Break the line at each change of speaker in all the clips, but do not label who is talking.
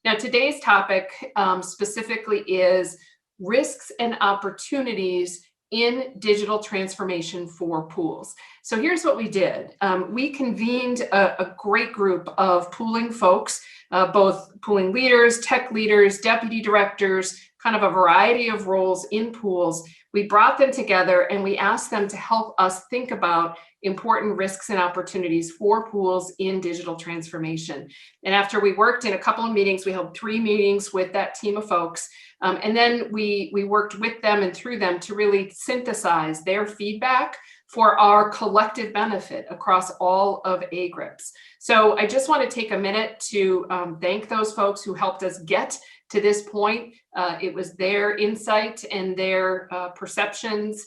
Now, today's topic specifically is risks and opportunities in digital transformation for pools. So here's what we did. We convened a great group of pooling folks, both pooling leaders, tech leaders, deputy directors, kind of a variety of roles in pools. We brought them together and we asked them to help us think about important risks and opportunities for pools in digital transformation. And after we worked in a couple of meetings, we held 3 meetings with that team of folks. And then we worked with them and through them to really synthesize their feedback for our collective benefit across all of AGRiPs. So I just want to take a minute to thank those folks who helped us get to this point. It was their insight and their perceptions,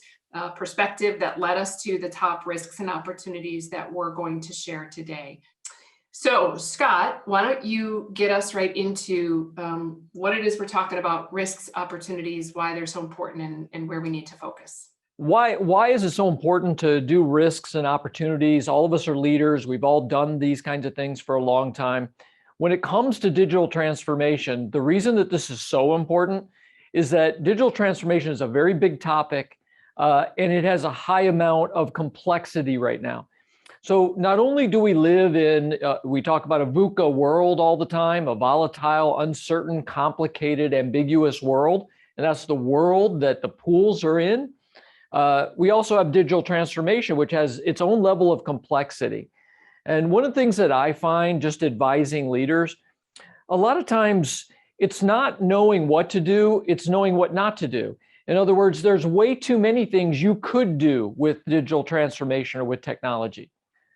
perspective that led us to the top risks and opportunities that we're going to share today. So Scott, why don't you get us right into what it is we're talking about, risks, opportunities, why they're so important and where we need to focus.
Why is it so important to do risks and opportunities? All of us are leaders. We've all done these kinds of things for a long time. When it comes to digital transformation, the reason that this is so important is that digital transformation is a very big topic and it has a high amount of complexity right now. So not only do we live in, we talk about a VUCA world all the time, a volatile, uncertain, complicated, ambiguous world, and that's the world that the pools are in. We also have digital transformation, which has its own level of complexity. And one of the things that I find just advising leaders, a lot of times it's not knowing what to do, it's knowing what not to do. In other words, there's way too many things you could do with digital transformation or with technology.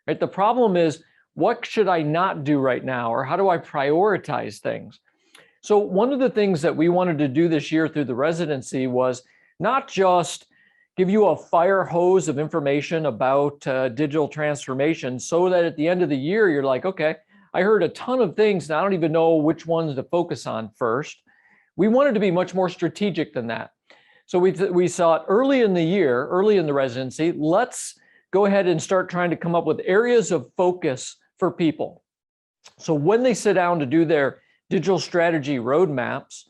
Right? The problem is, what should I not do right now? Or how do I prioritize things? So one of the things that we wanted to do this year through the residency was not just give you a fire hose of information about digital transformation so that at the end of the year, you're like, okay, I heard a ton of things and I don't even know which ones to focus on first. We wanted to be much more strategic than that. So we thought early in the year, early in the residency, let's go ahead and start trying to come up with areas of focus for people. So when they sit down to do their digital strategy roadmaps,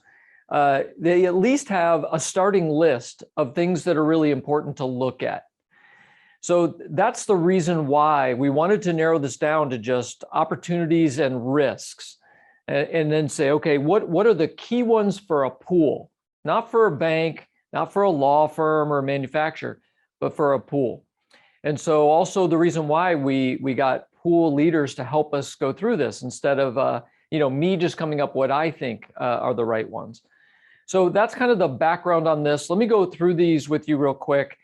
they at least have a starting list of things that are really important to look at. So that's the reason why we wanted to narrow this down to just opportunities and risks, and then say, okay, what are the key ones for a pool? Not for a bank, not for a law firm or a manufacturer, but for a pool. And so also the reason why we got pool leaders to help us go through this instead of me just coming up what I think are the right ones. So that's kind of the background on this. Let me go through these with you real quick.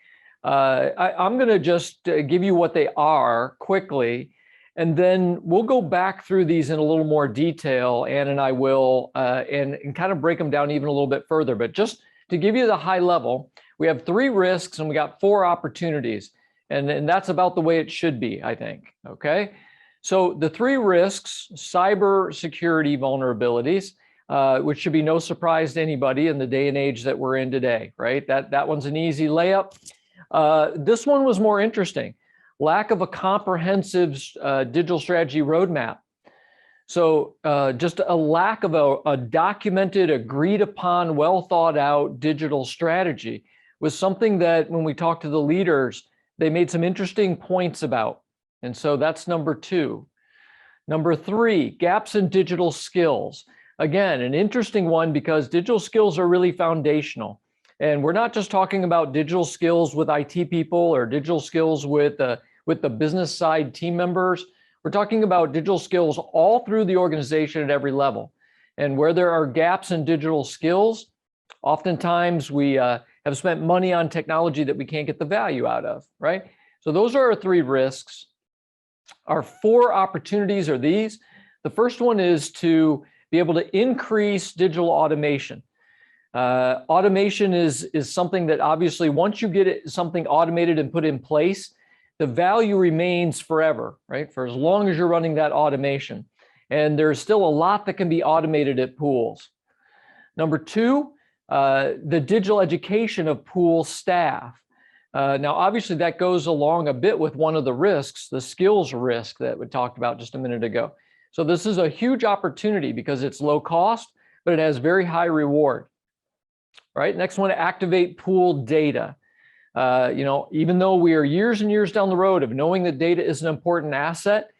I'm going to just give you what they are quickly, and then we'll go back through these in a little more detail, Ann and I will, and kind of break them down even a little bit further. But just to give you the high level, we have 3 risks and we got 4 opportunities. And that's about the way it should be, I think, okay? So the 3 risks, cybersecurity vulnerabilities, which should be no surprise to anybody in the day and age that we're in today, right? That one's an easy layup. This one was more interesting. Lack of a comprehensive digital strategy roadmap. So just a lack of a documented, agreed upon, well thought out digital strategy was something that when we talked to the leaders, they made some interesting points about. And so that's number 2. Number 3, gaps in digital skills. Again, an interesting one because digital skills are really foundational. And we're not just talking about digital skills with IT people or digital skills with the business side team members. We're talking about digital skills all through the organization at every level. And where there are gaps in digital skills, oftentimes we have spent money on technology that we can't get the value out of, right? So those are our 3 risks. Our 4 opportunities are these. The first one is to be able to increase digital automation. Automation is something that obviously once you get something automated and put in place, the value remains forever, right? For as long as you're running that automation. And there's still a lot that can be automated at pools. Number 2, the digital education of pool staff. Now, obviously that goes along a bit with one of the risks, the skills risk that we talked about just a minute ago. So this is a huge opportunity because it's low cost, but it has very high reward. Right, next one, activate pool data. Even though we are years and years down the road of knowing that data is an important asset,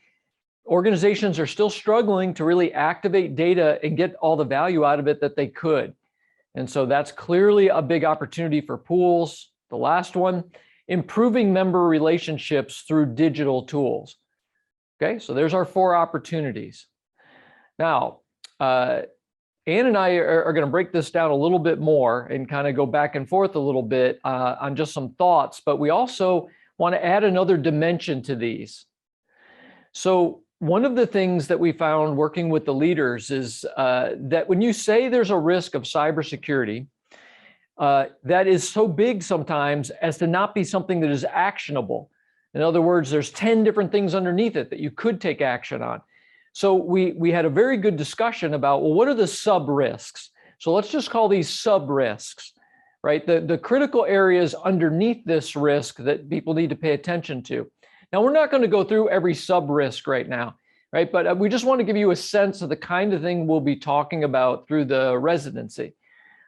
organizations are still struggling to really activate data and get all the value out of it that they could. And so that's clearly a big opportunity for pools. The last one, improving member relationships through digital tools. Okay, so there's our 4 opportunities. Now, Ann and I are going to break this down a little bit more and kind of go back and forth a little bit on just some thoughts, but we also want to add another dimension to these. So one of the things that we found working with the leaders is that when you say there's a risk of cybersecurity, that is so big sometimes as to not be something that is actionable. In other words, there's 10 different things underneath it that you could take action on. So we had a very good discussion about, well, what are the sub risks? So let's just call these sub risks, right? The critical areas underneath this risk that people need to pay attention to. Now, we're not going to go through every sub risk right now, right? But we just want to give you a sense of the kind of thing we'll be talking about through the residency.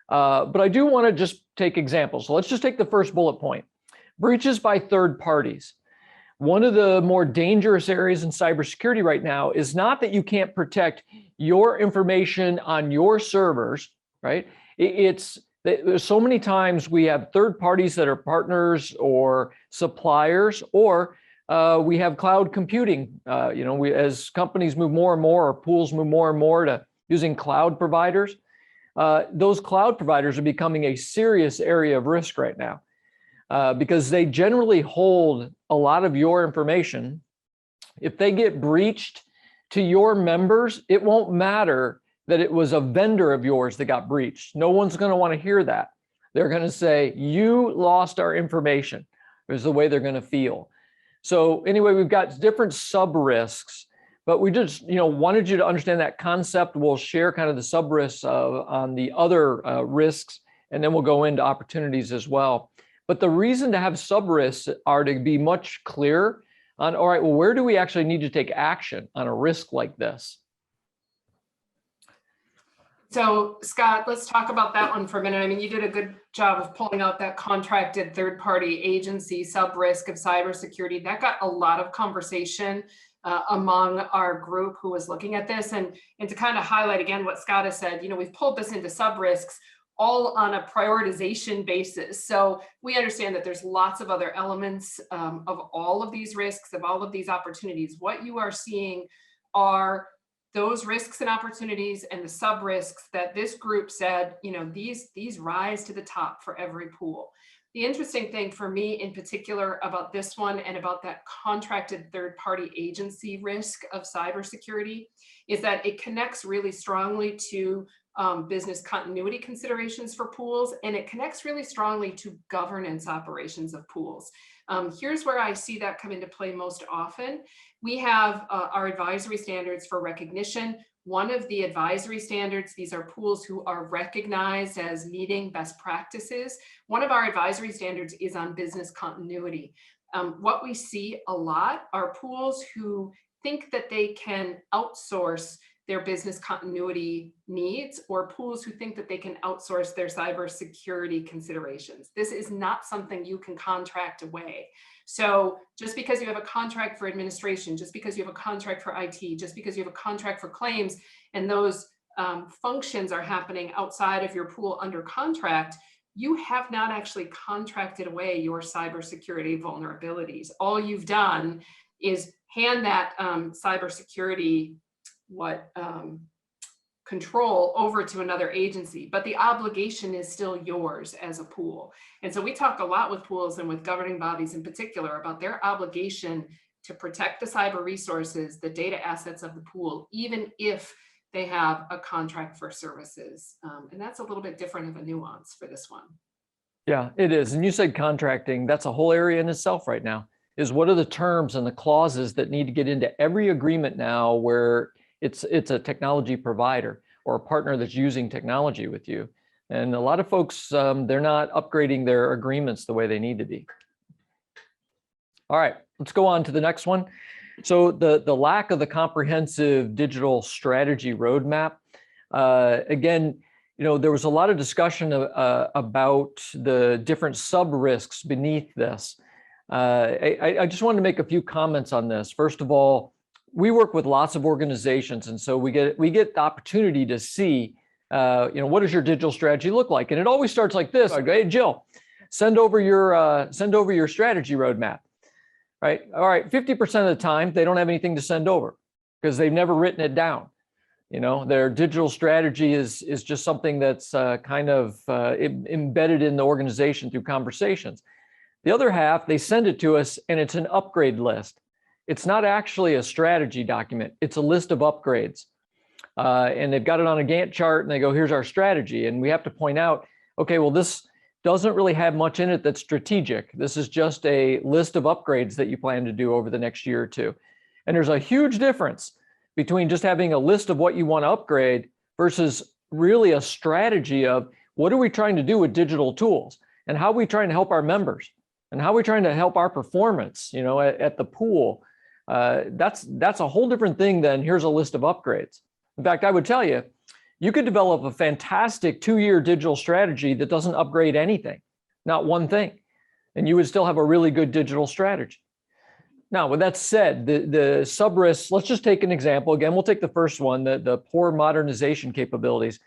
But I do want to just take examples. So let's just take the first bullet point. Breaches by third parties. One of the more dangerous areas in cybersecurity right now is not that you can't protect your information on your servers, right? It's that there's so many times we have third parties that are partners or suppliers, or we have cloud computing. As companies move more and more, or pools move more and more to using cloud providers, those cloud providers are becoming a serious area of risk right now. Because they generally hold a lot of your information. If they get breached to your members, it won't matter that it was a vendor of yours that got breached. No one's going to want to hear that. They're going to say, you lost our information, is the way they're going to feel. So anyway, we've got different sub risks, but we just wanted you to understand that concept. We'll share kind of the sub risks on the other risks, and then we'll go into opportunities as well. But the reason to have sub-risks are to be much clearer on, all right, well, where do we actually need to take action on a risk like this?
So Scott, let's talk about that one for a minute. I mean, you did a good job of pulling out that contracted third-party agency sub-risk of cybersecurity. That got a lot of conversation among our group who was looking at this. And to kind of highlight again what Scott has said, we've pulled this into sub-risks all on a prioritization basis. So we understand that there's lots of other elements of all of these risks, of all of these opportunities. What you are seeing are those risks and opportunities and the sub risks that this group said, these rise to the top for every pool. The interesting thing for me in particular about this one and about that contracted third-party agency risk of cybersecurity is that it connects really strongly to business continuity considerations for pools, and it connects really strongly to governance operations of pools. Here's where I see that come into play most often. We have our advisory standards for recognition. One of the advisory standards, these are pools who are recognized as meeting best practices. One of our advisory standards is on business continuity. What we see a lot are pools who think that they can outsource their business continuity needs, or pools who think that they can outsource their cybersecurity considerations. This is not something you can contract away. So just because you have a contract for administration, just because you have a contract for IT, just because you have a contract for claims, and those functions are happening outside of your pool under contract, you have not actually contracted away your cybersecurity vulnerabilities. All you've done is hand that cybersecurity control over to another agency, but the obligation is still yours as a pool. And so we talk a lot with pools and with governing bodies in particular about their obligation to protect the cyber resources, the data assets of the pool, even if they have a contract for services. And that's a little bit different of a nuance for this one.
Yeah, it is. And you said contracting, that's a whole area in itself right now, is what are the terms and the clauses that need to get into every agreement now where it's a technology provider or a partner that's using technology with you. And a lot of folks, they're not upgrading their agreements the way they need to be. All right, let's go on to the next one. So the lack of the comprehensive digital strategy roadmap, again, there was a lot of discussion about the different sub-risks beneath this. I just wanted to make a few comments on this. First of all, we work with lots of organizations, and so we get the opportunity to see, what does your digital strategy look like? And it always starts like this: I go, hey, Jill, send over your strategy roadmap. Right? All right, 50% of the time they don't have anything to send over because they've never written it down. Their digital strategy is just something that's kind of embedded in the organization through conversations. The other half, they send it to us and it's an upgrade list. It's not actually a strategy document. It's a list of upgrades. And they've got it on a Gantt chart and they go, here's our strategy. And we have to point out, okay, well, this doesn't really have much in it that's strategic. This is just a list of upgrades that you plan to do over the next year or two. And there's a huge difference between just having a list of what you want to upgrade versus really a strategy of what are we trying to do with digital tools and how are we trying to help our members and how are we trying to help our performance, at the pool. That's a whole different thing than here's a list of upgrades. In fact, I would tell you, you could develop a fantastic 2-year digital strategy that doesn't upgrade anything, not one thing, and you would still have a really good digital strategy. Now, with that said, the sub-risks, let's just take an example. Again, we'll take the first one, the poor modernization capabilities.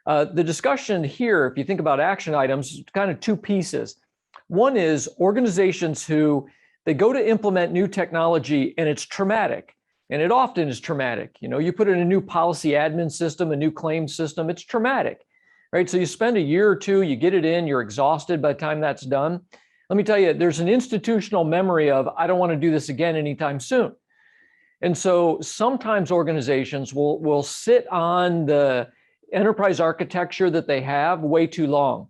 The discussion here, if you think about action items, kind of two pieces. One is organizations who, they go to implement new technology and it's traumatic. And it often is traumatic. You put in a new policy admin system, a new claim system, it's traumatic, right? So you spend a year or two, you get it in, you're exhausted by the time that's done. Let me tell you, there's an institutional memory of, I don't want to do this again anytime soon. And so sometimes organizations will sit on the enterprise architecture that they have way too long.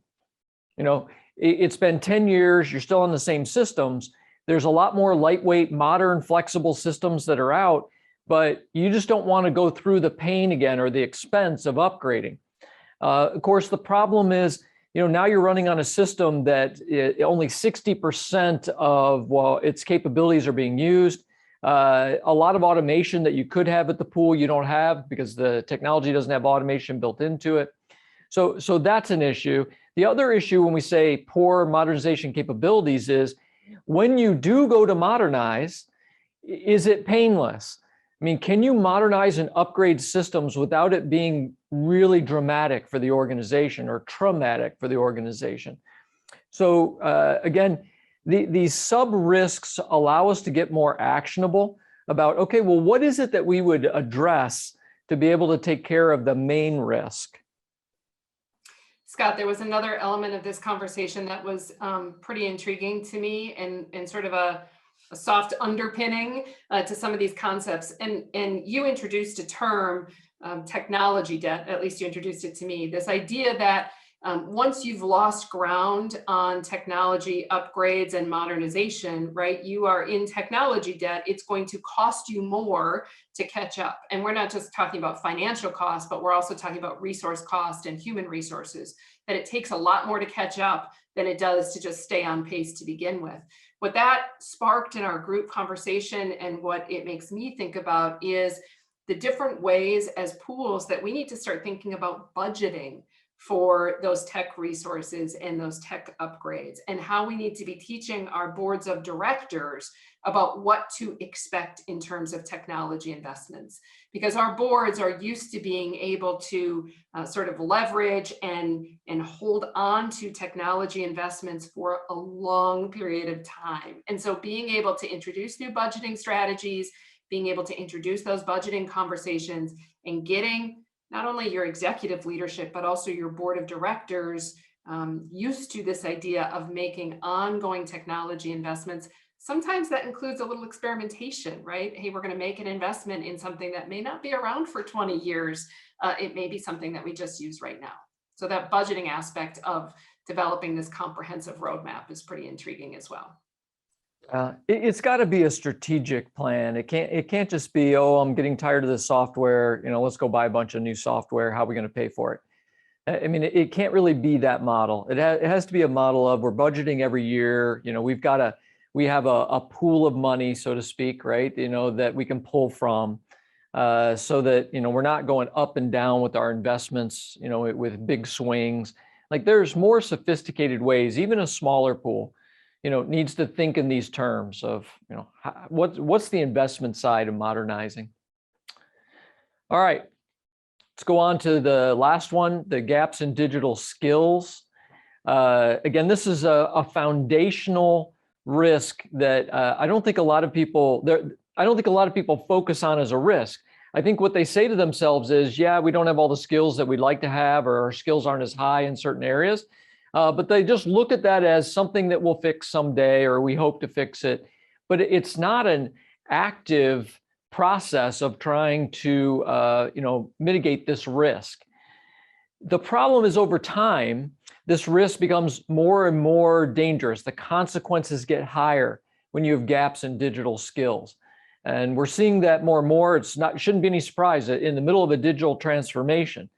It's been 10 years, you're still on the same systems. There's a lot more lightweight, modern, flexible systems that are out, but you just don't want to go through the pain again or the expense of upgrading. Of course, the problem is, now you're running on a system that only 60% of, its capabilities are being used. A lot of automation that you could have at the pool, you don't have because the technology doesn't have automation built into it. So that's an issue. The other issue when we say poor modernization capabilities is, when you do go to modernize, is it painless? I mean, can you modernize and upgrade systems without it being really dramatic for the organization or traumatic for the organization? So again, these sub-risks allow us to get more actionable about, okay, well, what is it that we would address to be able to take care of the main risk?
Scott, there was another element of this conversation that was pretty intriguing to me and sort of a soft underpinning to some of these concepts. And you introduced a term, technology debt, at least you introduced it to me, this idea that once you've lost ground on technology upgrades and modernization, right, you are in technology debt, it's going to cost you more to catch up. And we're not just talking about financial costs, but we're also talking about resource cost and human resources, that it takes a lot more to catch up than it does to just stay on pace to begin with. What that sparked in our group conversation and what it makes me think about is the different ways as pools that we need to start thinking about budgeting for those tech resources and those tech upgrades, and how we need to be teaching our boards of directors about what to expect in terms of technology investments, because our boards are used to being able to sort of leverage and hold on to technology investments for a long period of time. And so being able to introduce new budgeting strategies, being able to introduce those budgeting conversations, and getting not only your executive leadership, but also your board of directors used to this idea of making ongoing technology investments. Sometimes that includes a little experimentation, right? Hey, we're going to make an investment in something that may not be around for 20 years. It may be something that we just use right now. So that budgeting aspect of developing this comprehensive roadmap is pretty intriguing as well.
It's got to be a strategic plan. It can't just be, oh, I'm getting tired of this software, let's go buy a bunch of new software. How are we going to pay for it? I mean, it can't really be that model. It has to be a model of, we're budgeting every year. We've got we have a pool of money, so to speak, right? That we can pull from, so that, we're not going up and down with our investments, with big swings. Like, there's more sophisticated ways. Even a smaller pool, needs to think in these terms of, what's the investment side of modernizing. All right, let's go on to the last one, the gaps in digital skills. Again, this is a foundational risk that I don't think a lot of people focus on as a risk. I think what they say to themselves is, yeah, we don't have all the skills that we'd like to have, or our skills aren't as high in certain areas. But they just look at that as something that we'll fix someday, or we hope to fix it. But it's not an active process of trying to mitigate this risk. The problem is, over time, this risk becomes more and more dangerous. The consequences get higher when you have gaps in digital skills. And we're seeing that more and more. It shouldn't be any surprise that in the middle of a digital transformation,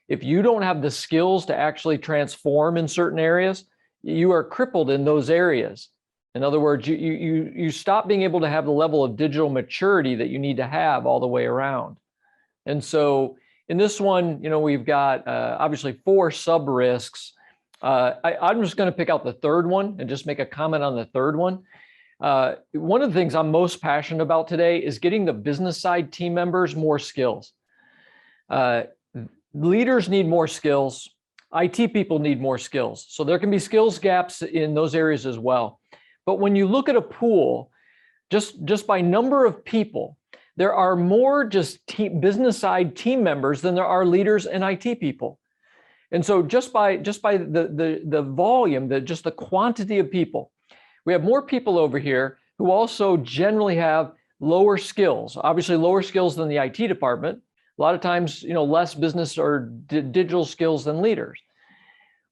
if you don't have the skills to actually transform in certain areas, you are crippled in those areas. In other words, you stop being able to have the level of digital maturity that you need to have all the way around. And so in this one, we've got obviously 4 sub-risks. I'm just going to pick out the third one and just make a comment on the third one. One of the things I'm most passionate about today is getting the business side team members more skills. Leaders need more skills. IT people need more skills. So there can be skills gaps in those areas as well. But when you look at a pool, just by number of people, there are more just business side team members than there are leaders and IT people. And so just by the volume, just the quantity of people, we have more people over here who also generally have lower skills, obviously lower skills than the IT department. A lot of times, less business or digital skills than leaders.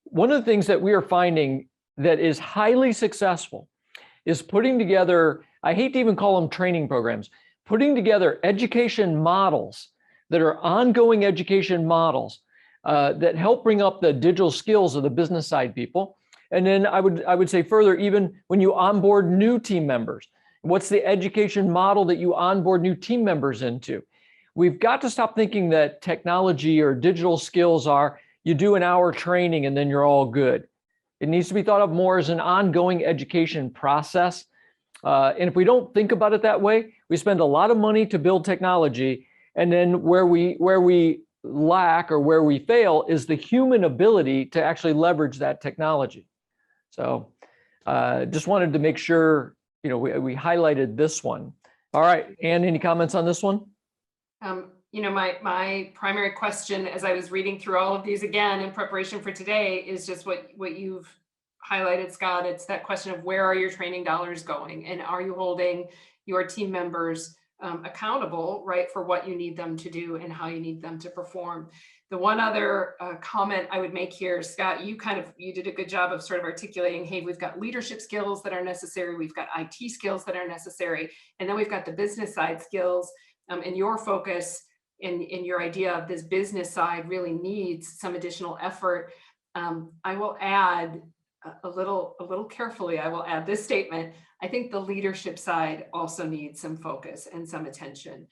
One of the things that we are finding that is highly successful is putting together, I hate to even call them training programs, putting together education models that are ongoing education models that help bring up the digital skills of the business side people. And then I would say further, even when you onboard new team members, what's the education model that you onboard new team members into? We've got to stop thinking that technology or digital skills are, you do an hour training and then you're all good. It needs to be thought of more as an ongoing education process. And if we don't think about it that way, we spend a lot of money to build technology, and then where we lack or where we fail is the human ability to actually leverage that technology. So just wanted to make sure we highlighted this one. All right, Ann, any comments on this one?
My primary question as I was reading through all of these again in preparation for today is just what you've highlighted, Scott. It's that question of, where are your training dollars going, and are you holding your team members accountable, right, for what you need them to do and how you need them to perform. The one other comment I would make here, Scott, you did a good job of sort of articulating, hey, we've got leadership skills that are necessary, we've got IT skills that are necessary, and then we've got the business side skills, and your focus in your idea of this business side really needs some additional effort. I will add a little carefully, I will add this statement. I think the leadership side also needs some focus and some attention.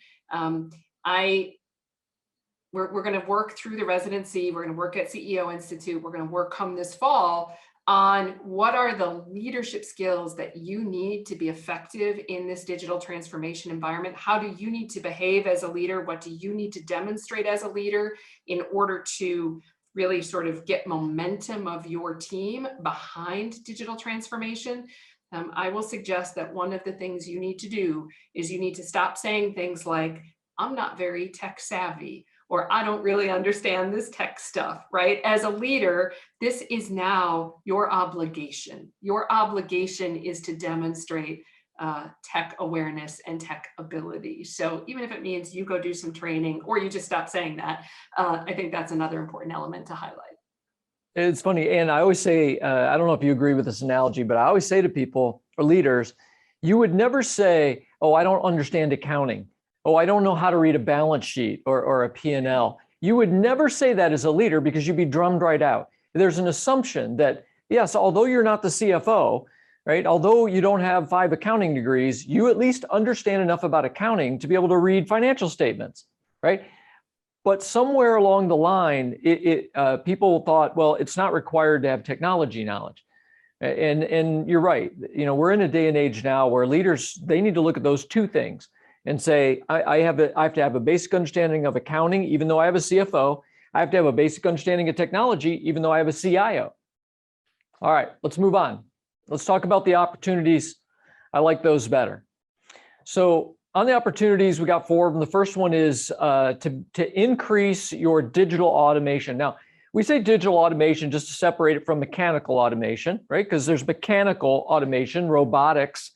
We're going to work through the residency. We're going to work at CEO Institute. We're going to work come this fall on what are the leadership skills that you need to be effective in this digital transformation environment. How do you need to behave as a leader? What do you need to demonstrate as a leader in order to really sort of get momentum of your team behind digital transformation? I will suggest that one of the things you need to do is you need to stop saying things like, I'm not very tech savvy, or I don't really understand this tech stuff, right? As a leader, this is now your obligation. Your obligation is to demonstrate tech awareness and tech ability. So even if it means you go do some training or you just stop saying that, I think that's another important element to highlight.
It's funny, and I always say, I don't know if you agree with this analogy, but I always say to people or leaders, you would never say, oh, I don't understand accounting. Oh, I don't know how to read a balance sheet or a P&L. You would never say that as a leader, because you'd be drummed right out. There's an assumption that, yes, although you're not the CFO, right? Although you don't have 5 accounting degrees, you at least understand enough about accounting to be able to read financial statements, right? But somewhere along the line, people thought, well, it's not required to have technology knowledge. And you're right. You know, we're in a day and age now where leaders, they need to look at those 2 things and say, I have to have a basic understanding of accounting, even though I have a CFO. I have to have a basic understanding of technology, even though I have a CIO. All right, let's move on. Let's talk about the opportunities. I like those better. So on the opportunities, we got 4 of them. The first one is to increase your digital automation. Now, we say digital automation just to separate it from mechanical automation, right? Because there's mechanical automation, robotics,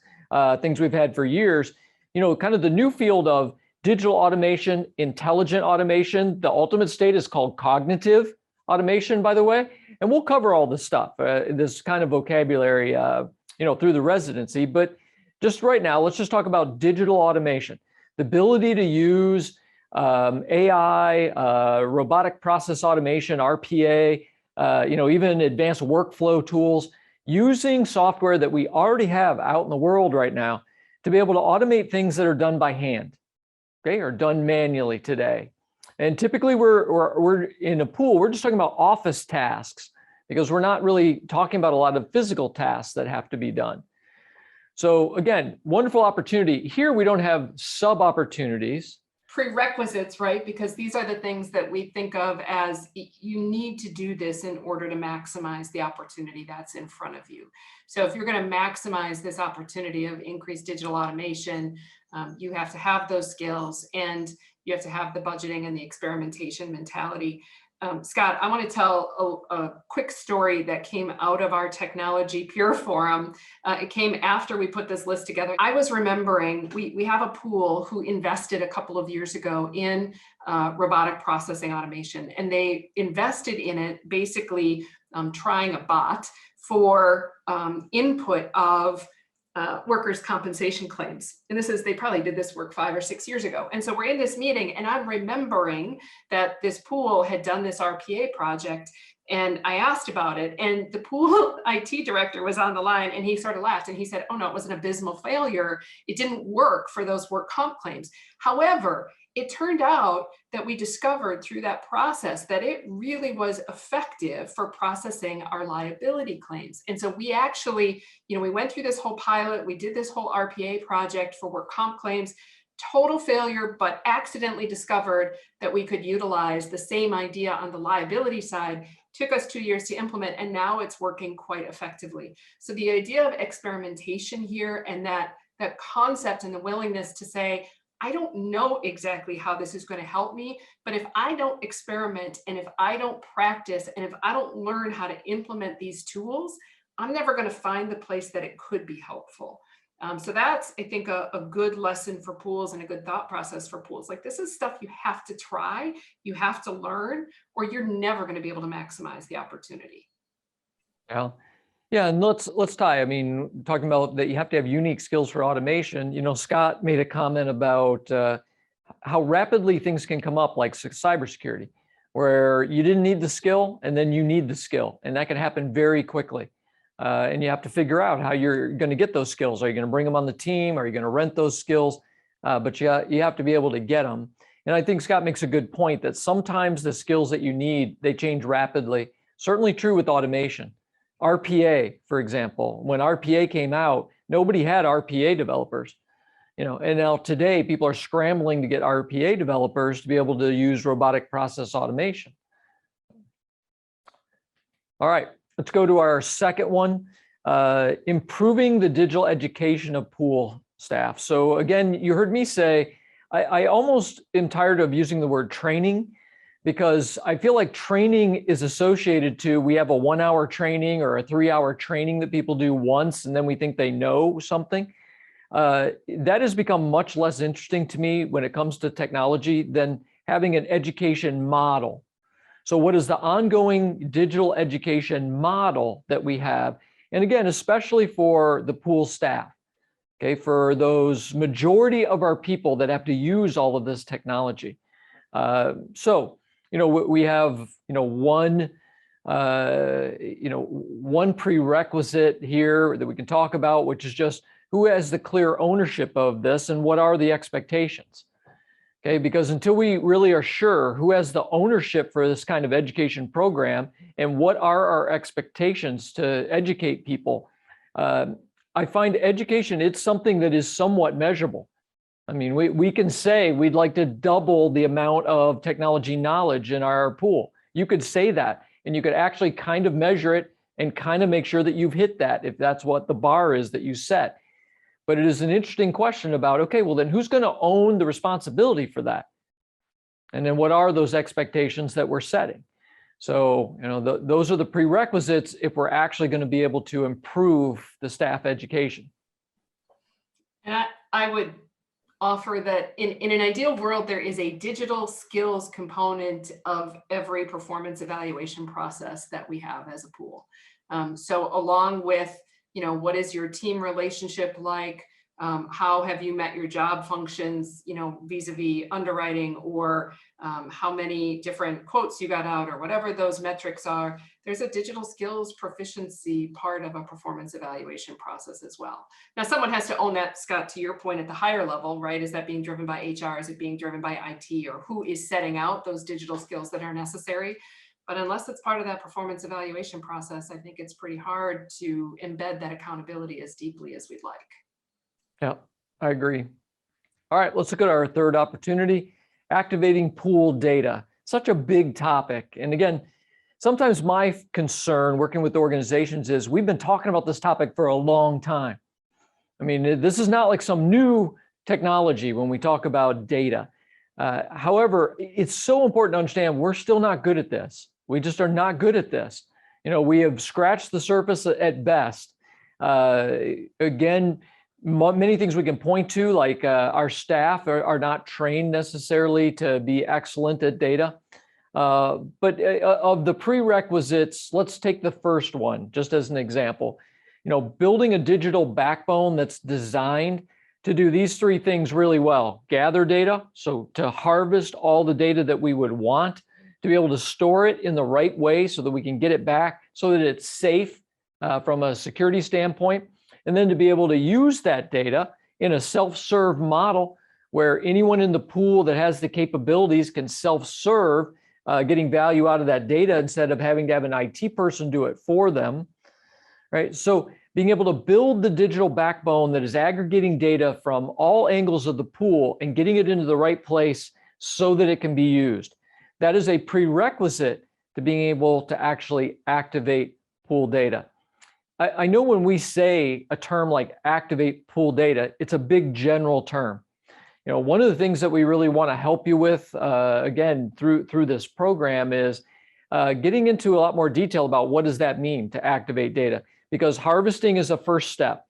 things we've had for years. You know, kind of the new field of digital automation, intelligent automation. The ultimate state is called cognitive automation, by the way. And we'll cover all this stuff, this kind of vocabulary, you know, through the residency. But just right now, let's just talk about digital automation, the ability to use AI, robotic process automation, RPA, you know, even advanced workflow tools, using software that we already have out in the world right now to be able to automate things that are done by hand, okay, or done manually today. And typically we're in a pool, we're just talking about office tasks because we're not really talking about a lot of physical tasks that have to be done. So again, wonderful opportunity. Here we don't have sub-opportunities.
Prerequisites, right? Because these are the things that we think of as you need to do this in order to maximize the opportunity that's in front of you. So if you're going to maximize this opportunity of increased digital automation, you have to have those skills and you have to have the budgeting and the experimentation mentality. Scott, I want to tell a quick story that came out of our Technology Pure Forum. It came after we put this list together. I was remembering we have a pool who invested a couple of years ago in robotic processing automation, and they invested in it basically trying a bot for input of workers' compensation claims. And they probably did this work 5 or 6 years ago. And so we're in this meeting and I'm remembering that this pool had done this RPA project and I asked about it and the pool IT director was on the line and he sort of laughed and he said, oh no, it was an abysmal failure. It didn't work for those work comp claims. However, it turned out that we discovered through that process that it really was effective for processing our liability claims. And so we actually, you know, we went through this whole pilot, we did this whole RPA project for work comp claims, total failure, but accidentally discovered that we could utilize the same idea on the liability side. Took us 2 years to implement, and now it's working quite effectively. So the idea of experimentation here and that concept and the willingness to say, I don't know exactly how this is going to help me, but if I don't experiment and if I don't practice and if I don't learn how to implement these tools, I'm never going to find the place that it could be helpful. So that's, I think, a good lesson for pools and a good thought process for pools. Like this is stuff you have to try, you have to learn, or you're never going to be able to maximize the opportunity.
Yeah, and let's tie. I mean, talking about that you have to have unique skills for automation. You know, Scott made a comment about how rapidly things can come up, like cybersecurity, where you didn't need the skill and then you need the skill, and that can happen very quickly. And you have to figure out how you're going to get those skills. Are you going to bring them on the team? Are you going to rent those skills? But you have to be able to get them. And I think Scott makes a good point that sometimes the skills that you need, they change rapidly. Certainly true with automation. RPA, for example, when RPA came out, nobody had RPA developers, you know, and now today people are scrambling to get RPA developers to be able to use robotic process automation. All right, let's go to our second one, improving the digital education of pool staff. So again, you heard me say, I almost am tired of using the word training, because I feel like training is associated to, we have a 1 hour training or a 3 hour training that people do once, and then we think they know something. That has become much less interesting to me when it comes to technology than having an education model. So what is the ongoing digital education model that we have? And again, especially for the pool staff, okay, for those majority of our people that have to use all of this technology. So, you know, we have, you know, one one prerequisite here that we can talk about, which is just who has the clear ownership of this and what are the expectations? Okay, because until we really are sure who has the ownership for this kind of education program and what are our expectations to educate people, I find education, it's something that is somewhat measurable. I mean, we can say we'd like to double the amount of technology knowledge in our pool. You could say that, and you could actually kind of measure it and kind of make sure that you've hit that if that's what the bar is that you set. But it is an interesting question about, okay, well then who's going to own the responsibility for that? And then what are those expectations that we're setting? So, those are the prerequisites if we're actually going to be able to improve the staff education.
And I would offer that in an ideal world, there is a digital skills component of every performance evaluation process that we have as a pool. So along with, what is your team relationship like? How have you met your job functions, vis-a-vis underwriting, or how many different quotes you got out, or whatever those metrics are. There's a digital skills proficiency part of a performance evaluation process as well. Now, someone has to own that, Scott, to your point at the higher level, right? Is that being driven by HR? Is it being driven by IT? Or who is setting out those digital skills that are necessary? But unless it's part of that performance evaluation process, I think it's pretty hard to embed that accountability as deeply as we'd like.
Yeah, I agree. All right, let's look at our third opportunity, activating pool data. Such a big topic. And again, sometimes my concern working with organizations is we've been talking about this topic for a long time. I mean, this is not like some new technology when we talk about data. However, it's so important to understand we're still not good at this. We just are not good at this. We have scratched the surface at best. Again, many things we can point to, like our staff are not trained necessarily to be excellent at data. But of the prerequisites, let's take the first one just as an example. Building a digital backbone that's designed to do these three things really well. Gather data, so to harvest all the data that we would want, to be able to store it in the right way so that we can get it back so that it's safe from a security standpoint, and then to be able to use that data in a self-serve model where anyone in the pool that has the capabilities can self-serve, getting value out of that data instead of having to have an IT person do it for them, right? So being able to build the digital backbone that is aggregating data from all angles of the pool and getting it into the right place so that it can be used. That is a prerequisite to being able to actually activate pool data. I know when we say a term like activate pool data, it's a big general term. One of the things that we really want to help you with, again, through this program is getting into a lot more detail about what does that mean to activate data, because harvesting is a first step.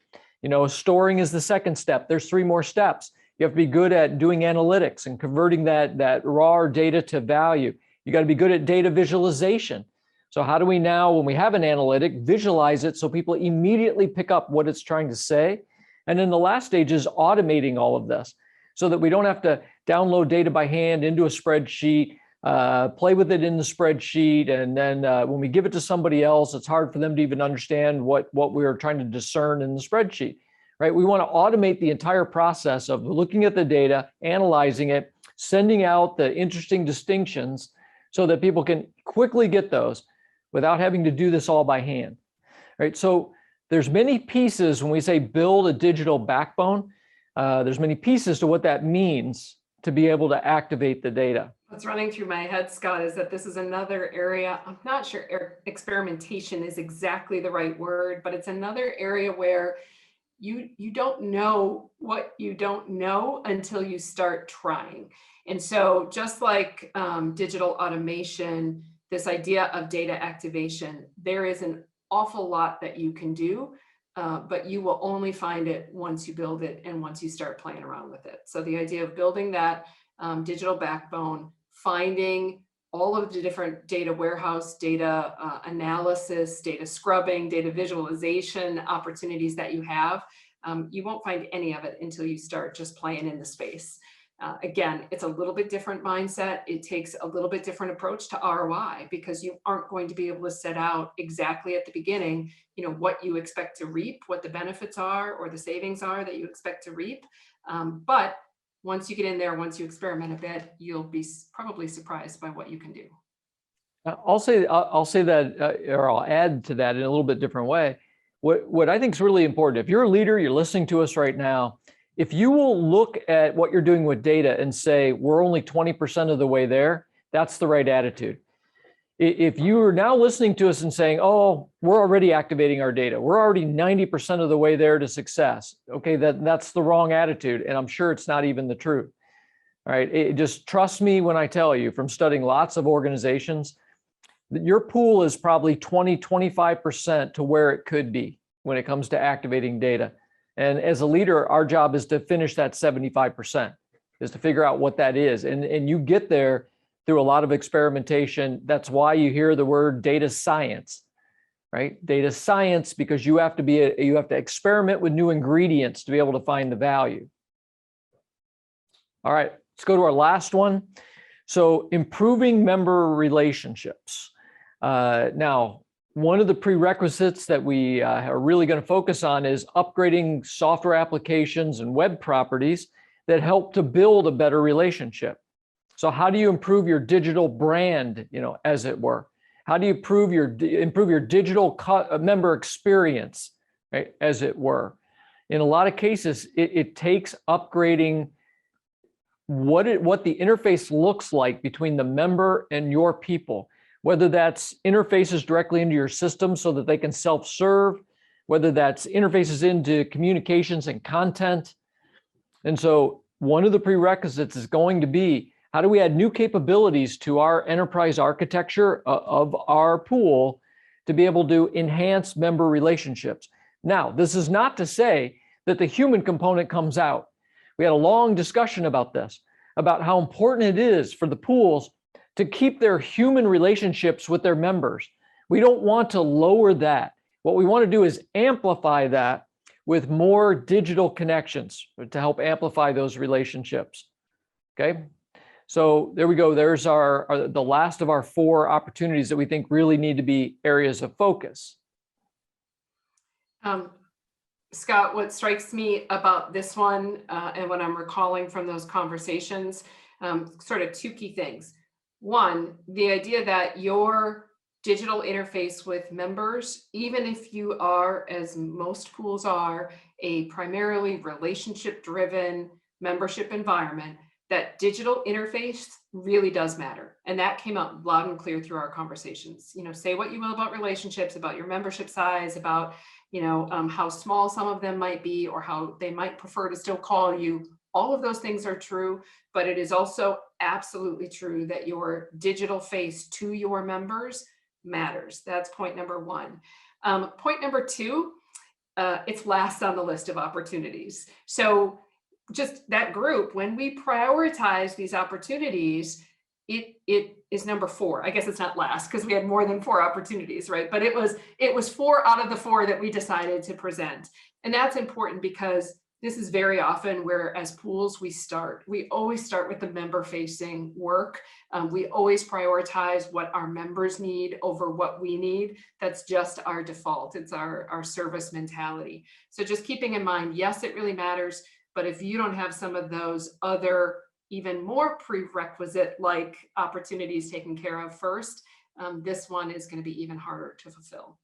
Storing is the second step. There's three more steps. You have to be good at doing analytics and converting that raw data to value. You got to be good at data visualization. So how do we now, when we have an analytic, visualize it so people immediately pick up what it's trying to say? And then the last stage is automating all of this so that we don't have to download data by hand into a spreadsheet, play with it in the spreadsheet, and then when we give it to somebody else, it's hard for them to even understand what we're trying to discern in the spreadsheet, right? We want to automate the entire process of looking at the data, analyzing it, sending out the interesting distinctions so that people can quickly get those without having to do this all by hand, right? So there's many pieces when we say build a digital backbone. There's many pieces to what that means to be able to activate the data.
What's running through my head, Scott, is that this is another area, I'm not sure experimentation is exactly the right word, but it's another area where you don't know what you don't know until you start trying. And so just like digital automation, this idea of data activation, there is an awful lot that you can do, but you will only find it once you build it and once you start playing around with it. So the idea of building that digital backbone, finding all of the different data warehouse, data analysis, data scrubbing, data visualization opportunities that you have, you won't find any of it until you start just playing in the space. Again, it's a little bit different mindset. It takes a little bit different approach to ROI, because you aren't going to be able to set out exactly at the beginning, what you expect to reap, what the benefits are or the savings are that you expect to reap. But once you get in there, once you experiment a bit, you'll be probably surprised by what you can do.
I'll say that, or I'll add to that in a little bit different way. What I think is really important, if you're a leader, you're listening to us right now, if you will look at what you're doing with data and say, we're only 20% of the way there, that's the right attitude. If you are now listening to us and saying, oh, we're already activating our data, we're already 90% of the way there to success, okay, that's the wrong attitude. And I'm sure it's not even the truth. All right, just trust me when I tell you, from studying lots of organizations, that your pool is probably 20-25% to where it could be when it comes to activating data. And as a leader, our job is to finish that 75%, is to figure out what that is. And you get there through a lot of experimentation. That's why you hear the word data science, right? Data science, because you have to experiment with new ingredients to be able to find the value. All right, let's go to our last one. So improving member relationships. Now, one of the prerequisites that we are really going to focus on is upgrading software applications and web properties that help to build a better relationship. So how do you improve your digital brand, as it were? How do you improve your digital member experience, right, as it were? In a lot of cases, it takes upgrading what the interface looks like between the member and your people. Whether that's interfaces directly into your system so that they can self-serve, whether that's interfaces into communications and content. And so one of the prerequisites is going to be, how do we add new capabilities to our enterprise architecture of our pool to be able to enhance member relationships? Now, this is not to say that the human component comes out. We had a long discussion about this, about how important it is for the pools to keep their human relationships with their members. We don't want to lower that. What we want to do is amplify that with more digital connections to help amplify those relationships. Okay, so there we go. There's the last of our 4 opportunities that we think really need to be areas of focus.
Scott, what strikes me about this one, and what I'm recalling from those conversations, sort of 2 key things. One, the idea that your digital interface with members, even if you are, as most pools are, a primarily relationship-driven membership environment, that digital interface really does matter. And that came out loud and clear through our conversations. Say what you will about relationships, about your membership size, about how small some of them might be, or how they might prefer to still call you. All of those things are true, but it is also absolutely true that your digital face to your members matters. That's point number 1. Point number 2, it's last on the list of opportunities. So just that group, when we prioritize these opportunities, it is number 4. I guess it's not last because we had more than 4 opportunities, right? But it was 4 out of the 4 that we decided to present. And that's important because this is very often where, as pools, we always start with the member-facing work. We always prioritize what our members need over what we need. That's just our default. It's our service mentality. So just keeping in mind, yes, it really matters, but if you don't have some of those other, even more prerequisite-like opportunities taken care of first, this one is going to be even harder to fulfill.